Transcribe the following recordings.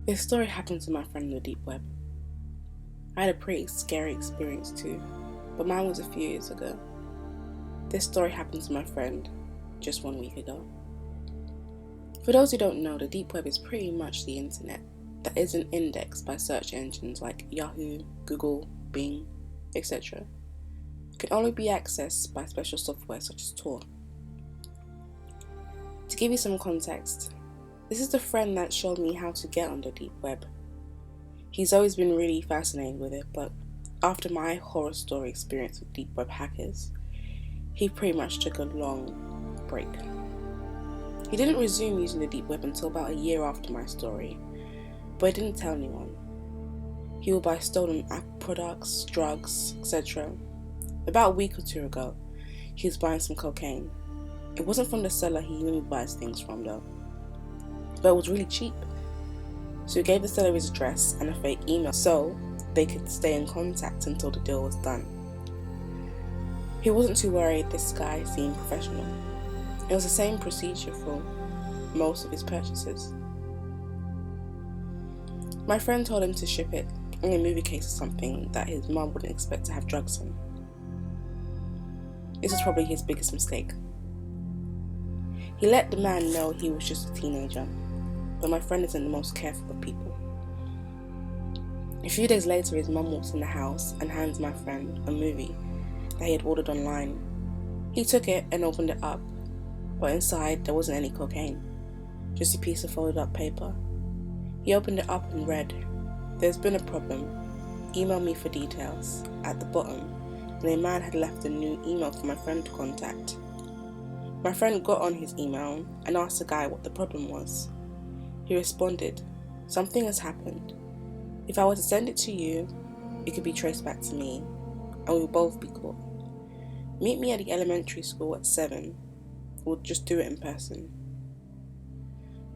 This story happened to my friend in the deep web. I had a pretty scary experience too, but mine was a few years ago. This story happened to my friend just 1 week ago. For those who don't know, the deep web is pretty much the internet that isn't indexed by search engines like Yahoo, Google, Bing, etc. It can only be accessed by special software such as Tor. To give you some context, this is the friend that showed me how to get on the deep web. He's always been really fascinated with it, but after my horror story experience with deep web hackers, he pretty much took a long break. He didn't resume using the deep web until about a year after my story, but he didn't tell anyone. He would buy stolen Apple products, drugs, etc. About a week or two ago, he was buying some cocaine. It wasn't from the seller he usually buys things from though, but it was really cheap. So he gave the seller his address and a fake email so they could stay in contact until the deal was done. He wasn't too worried, this guy seemed professional. It was the same procedure for most of his purchases. My friend told him to ship it in a movie case or something that his mum wouldn't expect to have drugs in. This was probably his biggest mistake. He let the man know he was just a teenager, but my friend isn't the most careful of people. A few days later, his mum walks in the house and hands my friend a movie that he had ordered online. He took it and opened it up, but inside there wasn't any cocaine, just a piece of folded up paper. He opened it up and read, "There's been a problem. Email me for details." At the bottom, and a man had left a new email for my friend to contact. My friend got on his email and asked the guy what the problem was. He responded, "Something has happened. If I were to send it to you, it could be traced back to me, and we will both be caught. Meet me at the elementary school at 7. We'll just do it in person."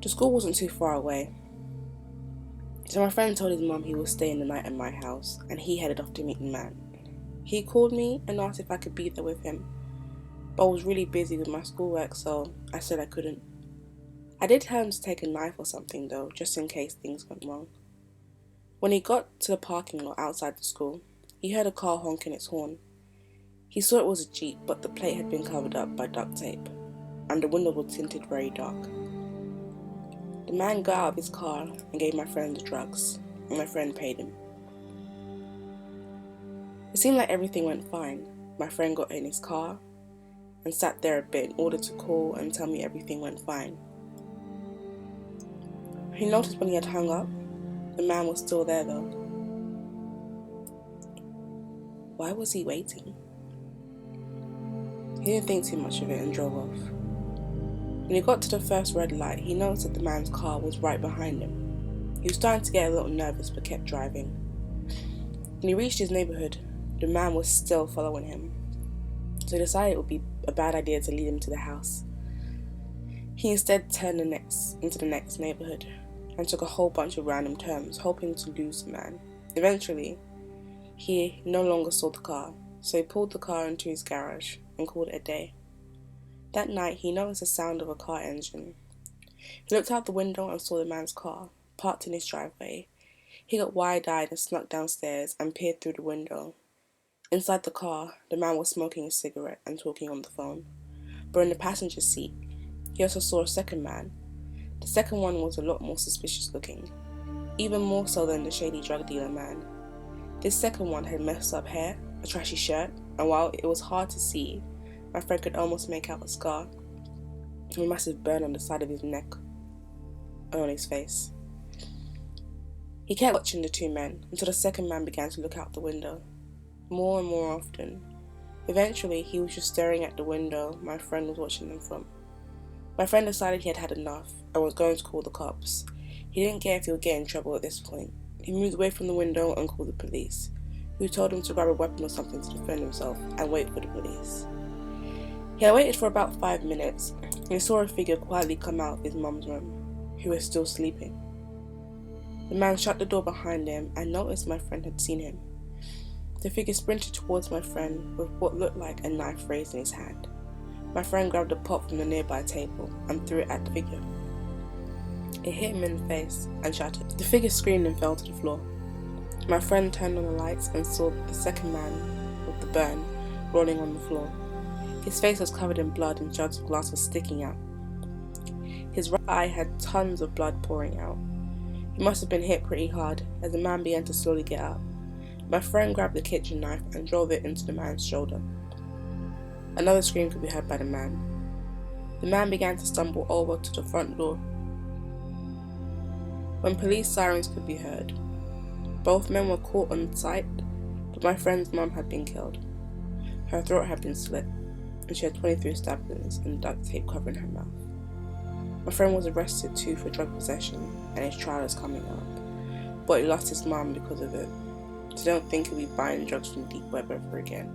The school wasn't too far away, so my friend told his mum he was staying the night at my house, and he headed off to meet the man. He called me and asked if I could be there with him, but I was really busy with my schoolwork, so I said I couldn't. I did tell him to take a knife or something though, just in case things went wrong. When he got to the parking lot outside the school, he heard a car honking its horn. He saw it was a Jeep, but the plate had been covered up by duct tape, and the windows were tinted very dark. The man got out of his car and gave my friend the drugs, and my friend paid him. It seemed like everything went fine. My friend got in his car and sat there a bit in order to call and tell me everything went fine. He noticed when he had hung up, the man was still there though. Why was he waiting? He didn't think too much of it and drove off. When he got to the first red light, he noticed that the man's car was right behind him. He was starting to get a little nervous but kept driving. When he reached his neighborhood, the man was still following him, so he decided it would be a bad idea to lead him to the house. He instead turned into the next neighborhood and took a whole bunch of random turns, hoping to lose the man. Eventually, he no longer saw the car, so he pulled the car into his garage and called it a day. That night, he noticed the sound of a car engine. He looked out the window and saw the man's car, parked in his driveway. He got wide-eyed and snuck downstairs and peered through the window. Inside the car, the man was smoking a cigarette and talking on the phone. But in the passenger seat, he also saw a second man. The second one was a lot more suspicious looking, even more so than the shady drug dealer man. This second one had messed up hair, a trashy shirt, and while it was hard to see, my friend could almost make out a scar, a massive burn on the side of his neck and on his face. He kept watching the two men until the second man began to look out the window, more and more often. Eventually, he was just staring at the window my friend was watching them from. My friend decided he had had enough and was going to call the cops. He didn't care if he would get in trouble at this point. He moved away from the window and called the police, who told him to grab a weapon or something to defend himself and wait for the police. He had waited for about 5 minutes and he saw a figure quietly come out of his mum's room, who was still sleeping. The man shut the door behind him and noticed my friend had seen him. The figure sprinted towards my friend with what looked like a knife raised in his hand. My friend grabbed a pot from the nearby table and threw it at the figure. It hit him in the face and shattered. The figure screamed and fell to the floor. My friend turned on the lights and saw the second man with the burn rolling on the floor. His face was covered in blood and shards of glass were sticking out. His right eye had tons of blood pouring out. He must have been hit pretty hard as the man began to slowly get up. My friend grabbed the kitchen knife and drove it into the man's shoulder. Another scream could be heard by the man. The man began to stumble over to the front door. When police sirens could be heard, both men were caught on sight, but my friend's mum had been killed. Her throat had been slit, and she had 23 stab wounds and duct tape covering her mouth. My friend was arrested too for drug possession, and his trial is coming up, but he lost his mum because of it, so I don't think he'll be buying drugs from Deep Web ever again.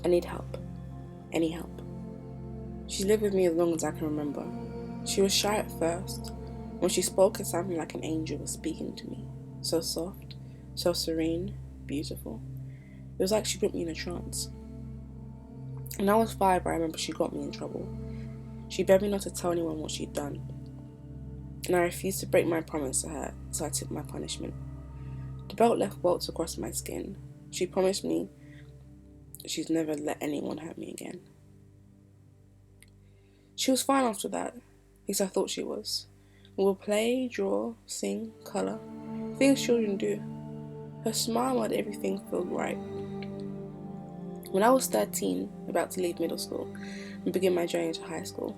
I need help. Any help. She lived with me as long as I can remember. She was shy at first. When she spoke, it sounded like an angel was speaking to me. So soft, so serene, beautiful. It was like she put me in a trance. When I was 5, I remember she got me in trouble. She begged me not to tell anyone what she'd done, and I refused to break my promise to her, so I took my punishment. The belt left welts across my skin. She promised me she'd never let anyone hurt me again. She was fine after that, at least I thought she was. We would play, draw, sing, colour, things children do. Her smile made everything feel right. When I was 13, about to leave middle school and begin my journey to high school,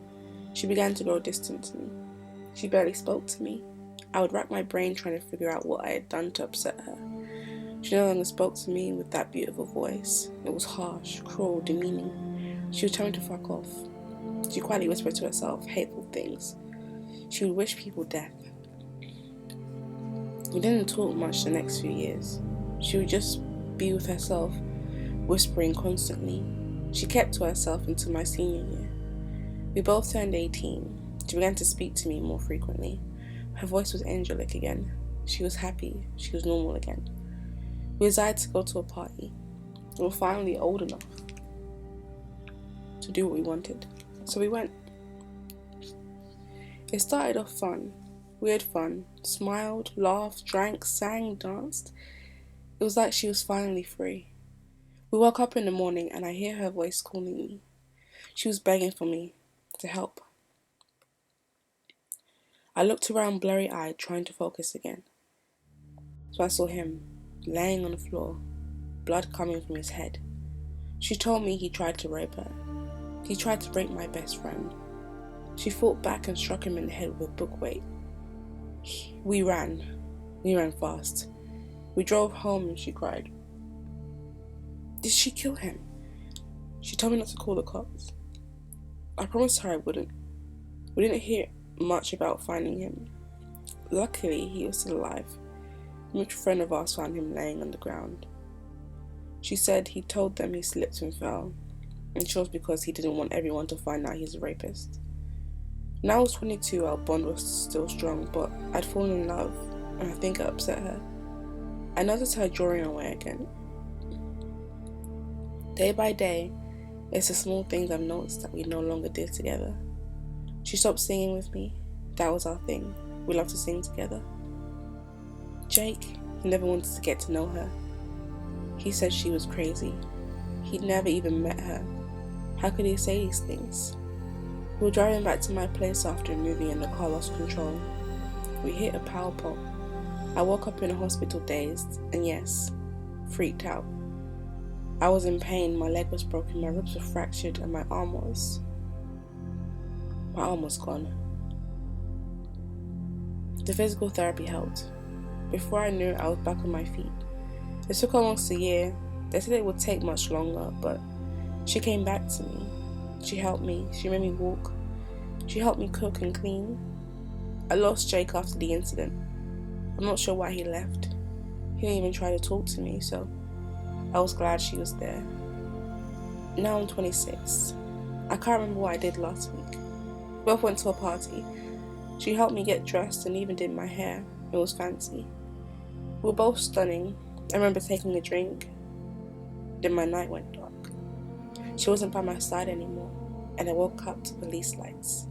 she began to grow distant to me. She barely spoke to me. I would rack my brain trying to figure out what I had done to upset her. She no longer spoke to me with that beautiful voice. It was harsh, cruel, demeaning. She would tell me to fuck off. She quietly whispered to herself hateful things. She would wish people death. We didn't talk much the next few years. She would just be with herself, whispering constantly. She kept to herself until my senior year. We both turned 18. She began to speak to me more frequently. Her voice was angelic again. She was happy. She was normal again. We decided to go to a party. We were finally old enough to do what we wanted. So we went. It started off fun. We had fun. Smiled, laughed, drank, sang, danced. It was like she was finally free. We woke up in the morning and I hear her voice calling me. She was begging for me to help. I looked around blurry-eyed, trying to focus again. So I saw him, laying on the floor, blood coming from his head. She told me he tried to rape her. He tried to break my best friend. She fought back and struck him in the head with a book weight. We ran fast. We drove home and she cried. Did she kill him? She told me not to call the cops. I promised her I wouldn't. We didn't hear much about finding him. Luckily, he was still alive. A mutual friend of ours found him laying on the ground. She said he told them he slipped and fell, and she was because he didn't want everyone to find out he's a rapist. When I was 22, our bond was still strong, but I'd fallen in love, and I think it upset her. I noticed her drawing away again. Day by day, it's the small things I've noticed that we no longer did together. She stopped singing with me. That was our thing. We loved to sing together. Jake, he never wanted to get to know her. He said she was crazy. He'd never even met her. How could he say these things? We were driving back to my place after a movie and the car lost control. We hit a power pole. I woke up in a hospital dazed, and yes, freaked out. I was in pain, my leg was broken, my ribs were fractured, and my arm was gone. The physical therapy helped. Before I knew it, I was back on my feet. It took almost a year. They said it would take much longer, but she came back to me. She helped me. She made me walk. She helped me cook and clean. I lost Jake after the incident. I'm not sure why he left. He didn't even try to talk to me, so I was glad she was there. Now I'm 26. I can't remember what I did last week. We both went to a party. She helped me get dressed and even did my hair. It was fancy. We were both stunning. I remember taking a drink. Then my night went dark. She wasn't by my side anymore. and I woke up to police lights.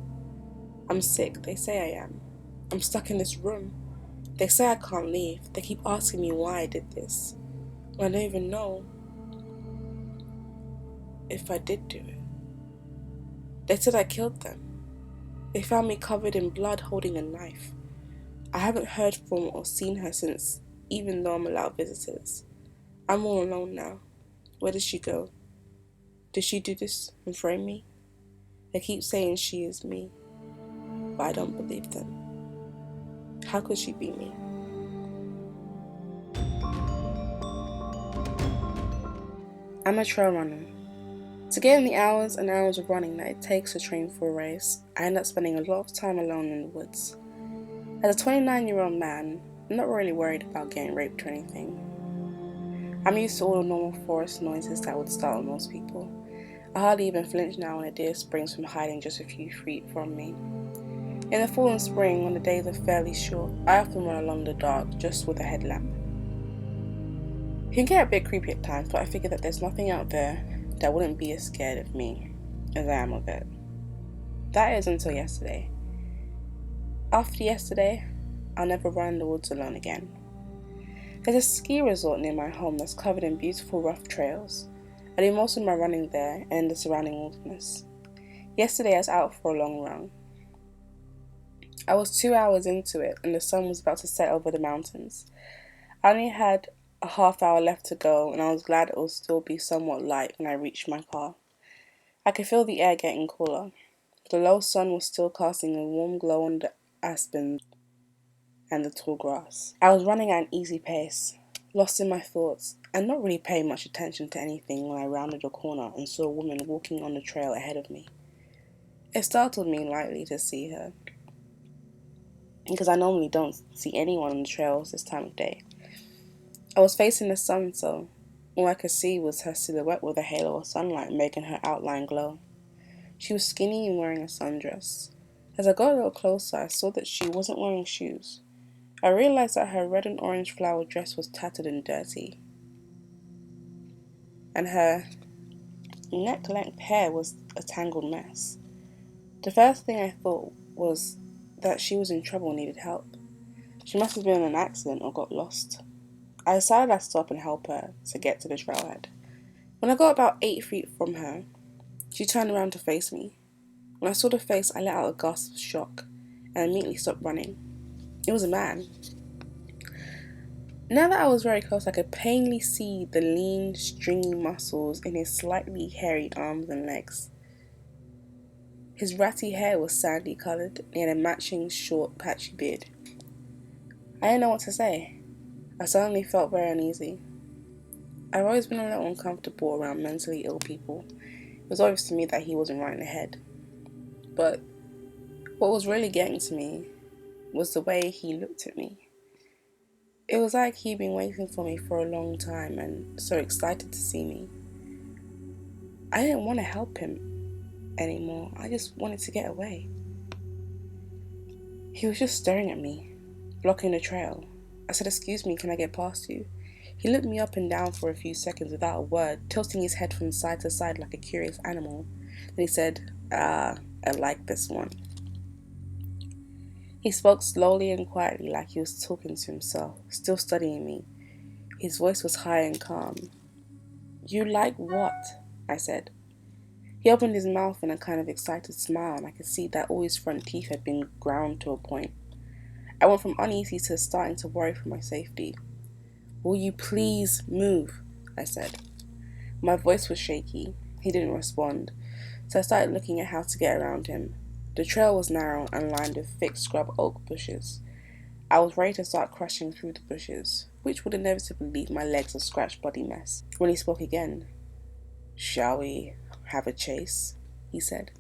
I'm sick, they say I am. I'm stuck in this room. They say I can't leave. They keep asking me why I did this. I don't even know if I did do it. They said I killed them. They found me covered in blood holding a knife. I haven't heard from or seen her since, even though I'm allowed visitors. I'm all alone now. Where did she go? Did she do this and frame me? They keep saying she is me, but I don't believe them. How could she be me? I'm a trail runner. To get in the hours and hours of running that it takes to train for a race, I end up spending a lot of time alone in the woods. As a 29-year-old man, I'm not really worried about getting raped or anything. I'm used to all the normal forest noises that would startle most people. I hardly even flinch now when a deer springs from hiding just a few feet from me. In the fall and spring, when the days are fairly short, I often run along the dark just with a headlamp. It can get a bit creepy at times, but I figure that there's nothing out there that wouldn't be as scared of me as I am of it. That is until yesterday. After yesterday, I'll never run in the woods alone again. There's a ski resort near my home that's covered in beautiful rough trails. I do most of my running there and in the surrounding wilderness. Yesterday I was out for a long run. I was 2 hours into it and the sun was about to set over the mountains. I only had a half hour left to go and I was glad it would still be somewhat light when I reached my car. I could feel the air getting cooler. The low sun was still casting a warm glow on the aspens and the tall grass. I was running at an easy pace, lost in my thoughts, and not really paying much attention to anything when I rounded a corner and saw a woman walking on the trail ahead of me. It startled me lightly to see her, because I normally don't see anyone on the trails this time of day. I was facing the sun, so all I could see was her silhouette with a halo of sunlight making her outline glow. She was skinny and wearing a sundress. As I got a little closer, I saw that she wasn't wearing shoes. I realized that her red and orange flower dress was tattered and dirty, and her neck-length hair was a tangled mess. The first thing I thought was that she was in trouble and needed help. She must have been in an accident or got lost. I decided I'd stop and help her to get to the trailhead. When I got about 8 feet from her, she turned around to face me. When I saw the face, I let out a gasp of shock and immediately stopped running. It was a man. Now that I was very close, I could plainly see the lean, stringy muscles in his slightly hairy arms and legs. His ratty hair was sandy coloured and he had a matching short, patchy beard. I didn't know what to say. I suddenly felt very uneasy. I've always been a little uncomfortable around mentally ill people. It was obvious to me that he wasn't right in the head. But what was really getting to me was the way he looked at me. It was like he'd been waiting for me for a long time and so excited to see me. I didn't want to help him anymore. I just wanted to get away. He was just staring at me, blocking the trail. I said, "Excuse me, can I get past you?" He looked me up and down for a few seconds without a word, tilting his head from side to side like a curious animal. Then he said, I like this one." He spoke slowly and quietly like he was talking to himself, still studying me. His voice was high and calm. "You like what?" I said. He opened his mouth in a kind of excited smile and I could see that all his front teeth had been ground to a point. I went from uneasy to starting to worry for my safety. "Will you please move?" I said. My voice was shaky. He didn't respond, so I started looking at how to get around him. The trail was narrow and lined with thick scrub oak bushes. I was ready to start crashing through the bushes, which would inevitably leave my legs a scratched bloody mess, when he spoke again. "Shall we have a chase?" he said.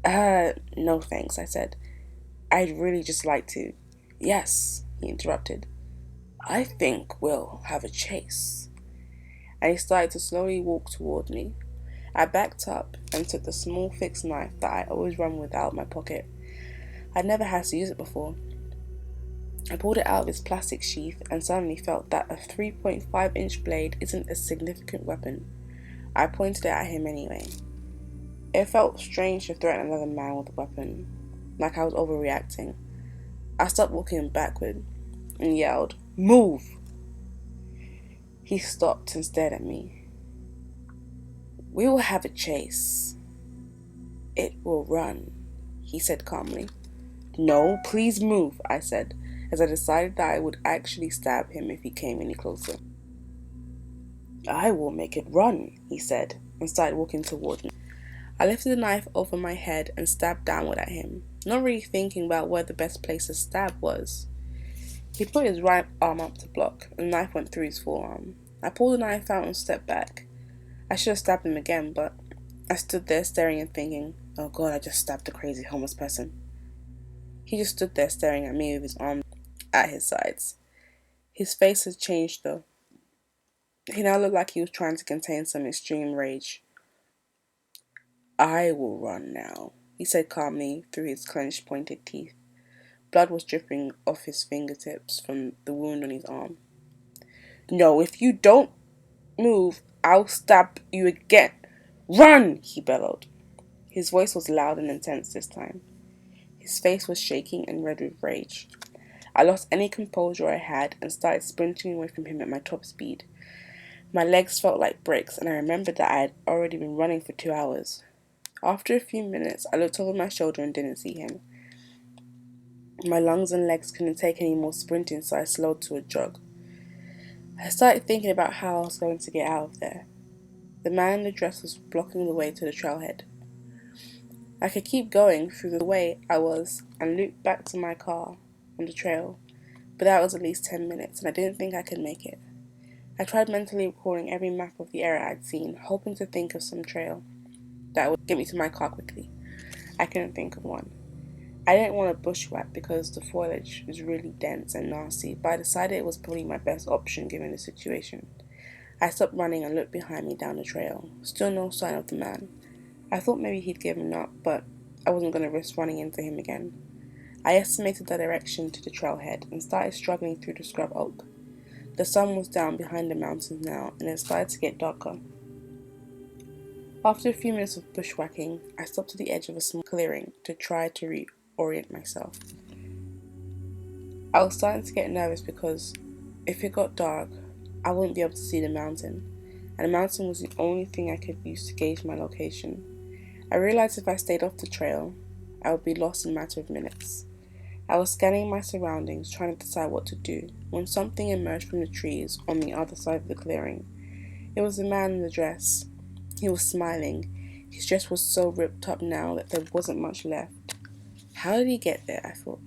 No thanks," I said. "I'd really just like to." "Yes," he interrupted. "I think we'll have a chase." And he started to slowly walk toward me. I backed up and took the small fixed knife that I always run with out of my pocket. I'd never had to use it before. I pulled it out of its plastic sheath and suddenly felt that a 3.5-inch blade isn't a significant weapon. I pointed it at him anyway. It felt strange to threaten another man with a weapon, like I was overreacting. I stopped walking backward and yelled, "Move!" He stopped and stared at me. "We will have a chase. It will run," he said calmly. "No, please move," I said, as I decided that I would actually stab him if he came any closer. "I will make it run," he said, and started walking toward me. I lifted the knife over my head and stabbed downward at him, not really thinking about where the best place to stab was. He put his right arm up to block, and the knife went through his forearm. I pulled the knife out and stepped back. I should have stabbed him again, but I stood there staring and thinking, "Oh God, I just stabbed a crazy homeless person." He just stood there staring at me with his arms at his sides. His face had changed though. He now looked like he was trying to contain some extreme rage. "I will run now," he said calmly through his clenched pointed teeth. Blood was dripping off his fingertips from the wound on his arm. "No, if you don't move, I'll stab you again. Run!" he bellowed. His voice was loud and intense this time. His face was shaking and red with rage. I lost any composure I had and started sprinting away from him at my top speed. My legs felt like bricks, and I remembered that I had already been running for 2 hours. After a few minutes, I looked over my shoulder and didn't see him. My lungs and legs couldn't take any more sprinting, so I slowed to a jog. I started thinking about how I was going to get out of there. The man in the dress was blocking the way to the trailhead. I could keep going through the way I was and loop back to my car on the trail, but that was at least 10 minutes, and I didn't think I could make it. I tried mentally recalling every map of the area I'd seen, hoping to think of some trail that would get me to my car quickly. I couldn't think of one. I didn't want to bushwhack because the foliage was really dense and nasty, but I decided it was probably my best option given the situation. I stopped running and looked behind me down the trail. Still no sign of the man. I thought maybe he'd given up, but I wasn't going to risk running into him again. I estimated the direction to the trailhead and started struggling through the scrub oak. The sun was down behind the mountains now, and it started to get darker. After a few minutes of bushwhacking, I stopped at the edge of a small clearing to try to reorient myself. I was starting to get nervous because if it got dark, I wouldn't be able to see the mountain, and the mountain was the only thing I could use to gauge my location. I realized if I stayed off the trail, I would be lost in a matter of minutes. I was scanning my surroundings, trying to decide what to do, when something emerged from the trees on the other side of the clearing. It was the man in the dress. He was smiling. His dress was so ripped up now that there wasn't much left. How did he get there, I thought.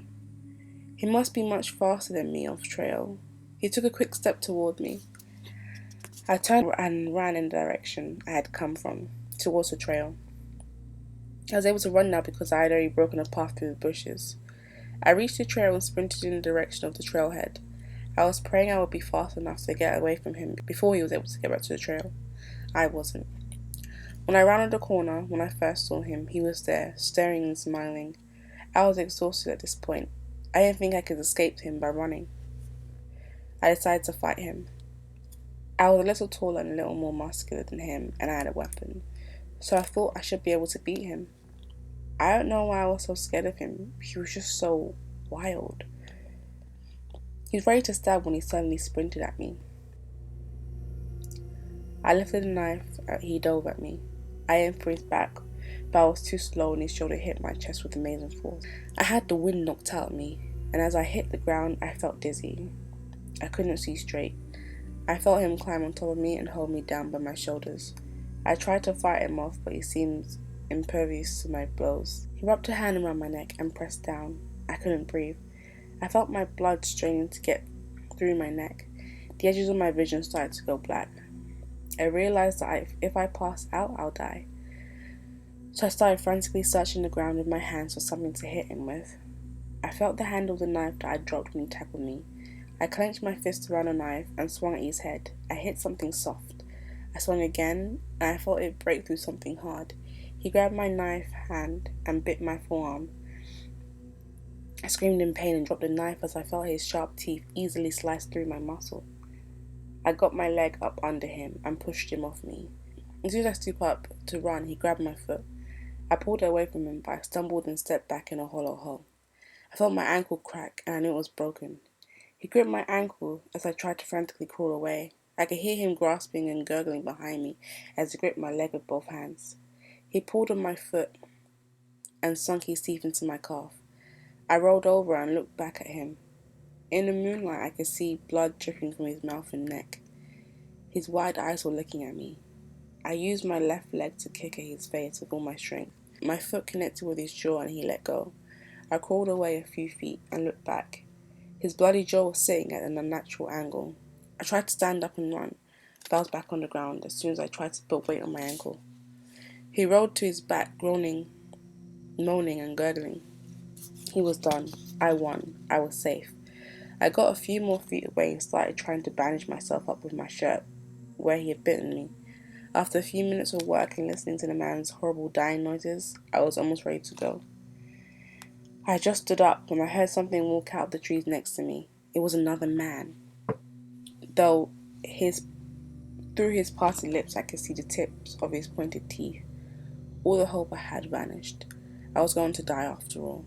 He must be much faster than me off trail. He took a quick step toward me. I turned and ran in the direction I had come from, towards the trail. I was able to run now because I had already broken a path through the bushes. I reached the trail and sprinted in the direction of the trailhead. I was praying I would be fast enough to get away from him before he was able to get back to the trail. I wasn't. When I rounded the corner, when I first saw him, he was there, staring and smiling. I was exhausted at this point. I didn't think I could escape him by running. I decided to fight him. I was a little taller and a little more muscular than him, and I had a weapon, so I thought I should be able to beat him. I don't know why I was so scared of him. He was just so wild. He was ready to stab when he suddenly sprinted at me. I lifted the knife, he dove at me. I aimed for his back, but I was too slow and his shoulder hit my chest with amazing force. I had the wind knocked out of me, and as I hit the ground, I felt dizzy. I couldn't see straight. I felt him climb on top of me and hold me down by my shoulders. I tried to fight him off, but he seemed impervious to my blows. He wrapped a hand around my neck and pressed down. I couldn't breathe. I felt my blood straining to get through my neck. The edges of my vision started to go black. I realized that if I passed out, I'll die. So I started frantically searching the ground with my hands for something to hit him with. I felt the handle of the knife that I dropped when he tackled me. I clenched my fist around the knife and swung at his head. I hit something soft. I swung again, and I felt it break through something hard. He grabbed my knife hand and bit my forearm. I screamed in pain and dropped the knife as I felt his sharp teeth easily slice through my muscle. I got my leg up under him and pushed him off me. As soon as I stooped up to run, he grabbed my foot. I pulled away from him, but I stumbled and stepped back in a hollow hole. I felt my ankle crack, and I knew it was broken. He gripped my ankle as I tried to frantically crawl away. I could hear him grasping and gurgling behind me as he gripped my leg with both hands. He pulled on my foot and sunk his teeth into my calf. I rolled over and looked back at him. In the moonlight, I could see blood dripping from his mouth and neck. His wide eyes were looking at me. I used my left leg to kick at his face with all my strength. My foot connected with his jaw and he let go. I crawled away a few feet and looked back. His bloody jaw was sitting at an unnatural angle. I tried to stand up and run, but I was back on the ground as soon as I tried to put weight on my ankle. He rolled to his back, groaning, moaning and gurgling. He was done. I won. I was safe. I got a few more feet away and started trying to bandage myself up with my shirt where he had bitten me. After a few minutes of work and listening to the man's horrible dying noises, I was almost ready to go. I just stood up when I heard something walk out of the trees next to me. It was another man. Though through his parted lips I could see the tips of his pointed teeth. All the hope I had vanished. I was going to die after all.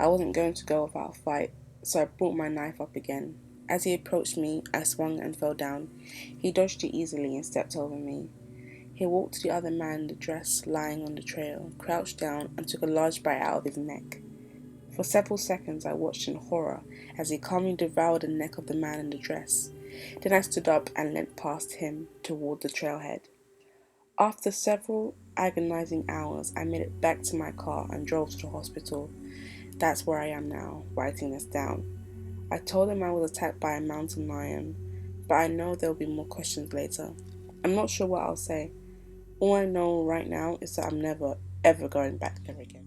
I wasn't going to go without a fight, so I brought my knife up again. As he approached me, I swung and fell down. He dodged it easily and stepped over me. He walked to the other man in the dress lying on the trail, crouched down and took a large bite out of his neck. For several seconds I watched in horror as he calmly devoured the neck of the man in the dress. Then I stood up and limped past him toward the trailhead. After several agonizing hours, I made it back to my car and drove to the hospital. That's where I am now, writing this down. I told him I was attacked by a mountain lion, but I know there will be more questions later. I'm not sure what I'll say. All I know right now is that I'm never, ever going back there again.